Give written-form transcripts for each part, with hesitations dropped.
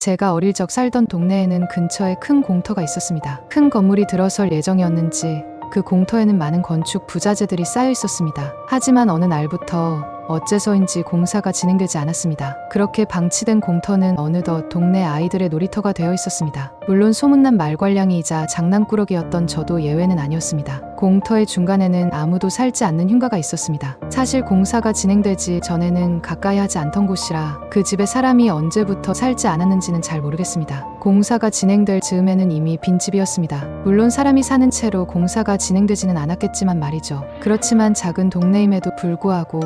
제가 어릴 적 살던 동네에는 근처에 큰 공터가 있었습니다. 큰 건물이 들어설 예정이었는지 그 공터에는 많은 건축 부자재들이 쌓여 있었습니다. 하지만 어느 날부터 어째서인지 공사가 진행되지 않았습니다. 그렇게 방치된 공터는 어느덧 동네 아이들의 놀이터가 되어 있었습니다. 물론 소문난 말괄량이이자 장난꾸러기였던 저도 예외는 아니었습니다. 공터의 중간에는 아무도 살지 않는 흉가가 있었습니다. 사실 공사가 진행되지 전에는 가까이 하지 않던 곳이라 그 집에 사람이 언제부터 살지 않았는지는 잘 모르겠습니다. 공사가 진행될 즈음에는 이미 빈집이었습니다. 물론 사람이 사는 채로 공사가 진행되지는 않았겠지만 말이죠. 그렇지만 작은 동네임에도 불구하고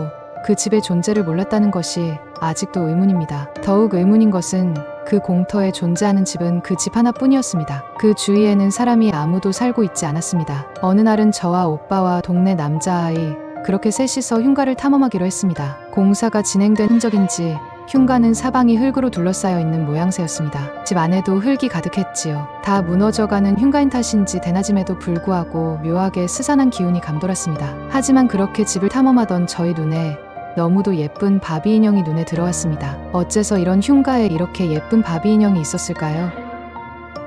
그 집의 존재를 몰랐다는 것이 아직도 의문입니다. 더욱 의문인 것은 그 공터에 존재하는 집은 그 집 하나뿐이었습니다. 그 주위에는 사람이 아무도 살고 있지 않았습니다. 어느 날은 저와 오빠와 동네 남자아이 그렇게 셋이서 흉가를 탐험하기로 했습니다. 공사가 진행된 흔적인지 흉가는 사방이 흙으로 둘러싸여 있는 모양새였습니다. 집 안에도 흙이 가득했지요. 다 무너져가는 흉가인 탓인지 대낮임에도 불구하고 묘하게 스산한 기운이 감돌았습니다. 하지만 그렇게 집을 탐험하던 저희 눈에 너무도 예쁜 바비 인형이 눈에 들어왔습니다. 어째서 이런 흉가에 이렇게 예쁜 바비 인형이 있었을까요?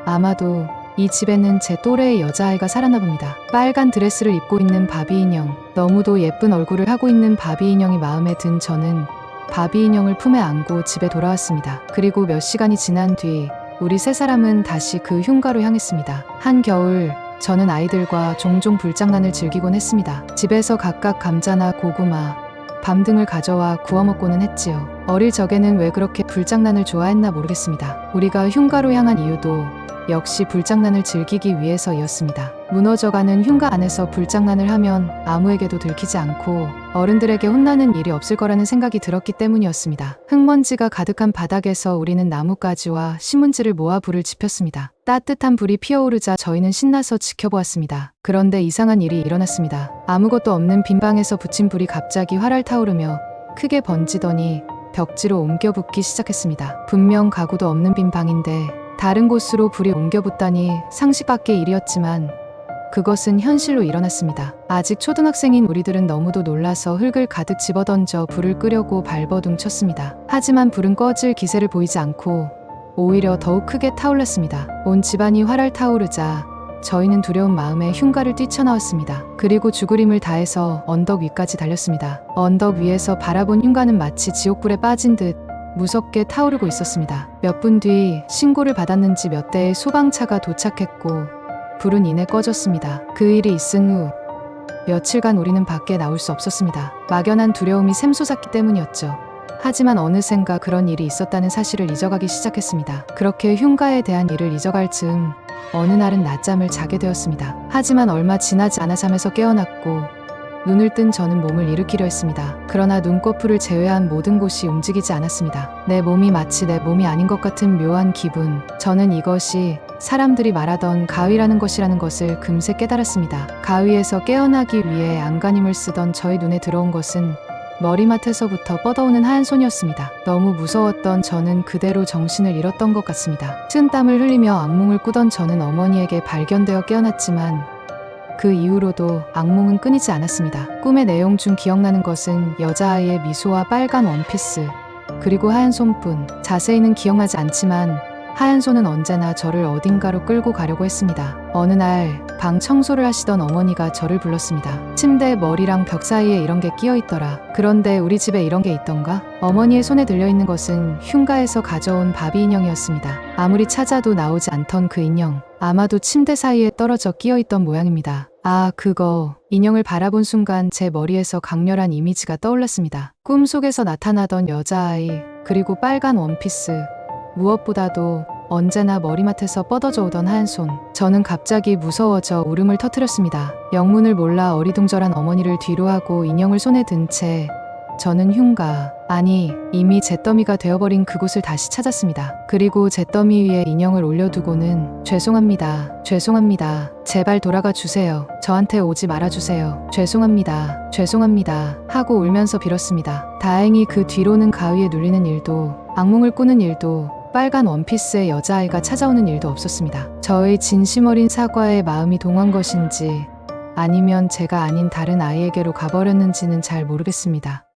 아마도 이 집에는 제 또래의 여자아이가 살았나 봅니다. 빨간 드레스를 입고 있는 바비 인형, 너무도 예쁜 얼굴을 하고 있는 바비 인형이 마음에 든 저는 바비 인형을 품에 안고 집에 돌아왔습니다. 그리고 몇 시간이 지난 뒤 우리 세 사람은 다시 그 흉가로 향했습니다. 한겨울 저는 아이들과 종종 불장난을 즐기곤 했습니다. 집에서 각각 감자나 고구마, 밤 등을 가져와 구워 먹고는 했지요. 어릴 적에는 왜 그렇게 불장난을 좋아했나 모르겠습니다. 우리가 흉가로 향한 이유도 역시 불장난을 즐기기 위해서였습니다. 무너져가는 흉가 안에서 불장난을 하면 아무에게도 들키지 않고 어른들에게 혼나는 일이 없을 거라는 생각이 들었기 때문이었습니다. 흙먼지가 가득한 바닥에서 우리는 나뭇가지와 신문지를 모아 불을 지폈습니다. 따뜻한 불이 피어오르자 저희는 신나서 지켜보았습니다. 그런데 이상한 일이 일어났습니다. 아무것도 없는 빈 방에서 붙인 불이 갑자기 활활 타오르며 크게 번지더니 벽지로 옮겨 붙기 시작했습니다. 분명 가구도 없는 빈 방인데 다른 곳으로 불이 옮겨 붙다니 상식 밖의 일이었지만 그것은 현실로 일어났습니다. 아직 초등학생인 우리들은 너무도 놀라서 흙을 가득 집어던져 불을 끄려고 발버둥 쳤습니다. 하지만 불은 꺼질 기세를 보이지 않고 오히려 더욱 크게 타올랐습니다. 온 집안이 활활 타오르자 저희는 두려운 마음에 흉가를 뛰쳐나왔습니다. 그리고 죽으림을 다해서 언덕 위까지 달렸습니다. 언덕 위에서 바라본 흉가는 마치 지옥불에 빠진 듯 무섭게 타오르고 있었습니다. 몇 분 뒤 신고를 받았는지 몇 대의 소방차가 도착했고 불은 이내 꺼졌습니다. 그 일이 있은 후 며칠간 우리는 밖에 나올 수 없었습니다. 막연한 두려움이 샘솟았기 때문이었죠. 하지만 어느샌가 그런 일이 있었다는 사실을 잊어가기 시작했습니다. 그렇게 흉가에 대한 일을 잊어갈 즈음 어느 날은 낮잠을 자게 되었습니다. 하지만 얼마 지나지 않아 잠에서 깨어났고 눈을 뜬 저는 몸을 일으키려 했습니다. 그러나 눈꺼풀을 제외한 모든 곳이 움직이지 않았습니다. 내 몸이 마치 내 몸이 아닌 것 같은 묘한 기분. 저는 이것이 사람들이 말하던 가위라는 것이라는 것을 금세 깨달았습니다. 가위에서 깨어나기 위해 안간힘을 쓰던 저의 눈에 들어온 것은 머리맡에서부터 뻗어오는 하얀 손이었습니다. 너무 무서웠던 저는 그대로 정신을 잃었던 것 같습니다. 찐땀을 흘리며 악몽을 꾸던 저는 어머니에게 발견되어 깨어났지만 그 이후로도 악몽은 끊이지 않았습니다. 꿈의 내용 중 기억나는 것은 여자아이의 미소와 빨간 원피스, 그리고 하얀 손뿐. 자세히는 기억나지 않지만 하얀 손은 언제나 저를 어딘가로 끌고 가려고 했습니다. 어느 날 방 청소를 하시던 어머니가 저를 불렀습니다. 침대에 머리랑 벽 사이에 이런 게 끼어 있더라. 그런데 우리 집에 이런 게 있던가? 어머니의 손에 들려있는 것은 흉가에서 가져온 바비 인형이었습니다. 아무리 찾아도 나오지 않던 그 인형. 아마도 침대 사이에 떨어져 끼어 있던 모양입니다. 아, 그거. 인형을 바라본 순간 제 머리에서 강렬한 이미지가 떠올랐습니다. 꿈속에서 나타나던 여자아이, 그리고 빨간 원피스. 무엇보다도 언제나 머리맡에서 뻗어져 오던 하얀 손. 저는 갑자기 무서워져 울음을 터뜨렸습니다. 영문을 몰라 어리둥절한 어머니를 뒤로 하고 인형을 손에 든 채 저는 흉가, 아니 이미 잿더미가 되어버린 그곳을 다시 찾았습니다. 그리고 잿더미 위에 인형을 올려두고는 죄송합니다. 죄송합니다. 제발 돌아가 주세요. 저한테 오지 말아주세요. 죄송합니다. 죄송합니다. 하고 울면서 빌었습니다. 다행히 그 뒤로는 가위에 눌리는 일도, 악몽을 꾸는 일도, 빨간 원피스의 여자아이가 찾아오는 일도 없었습니다. 저의 진심 어린 사과에 마음이 동한 것인지 아니면 제가 아닌 다른 아이에게로 가버렸는지는 잘 모르겠습니다.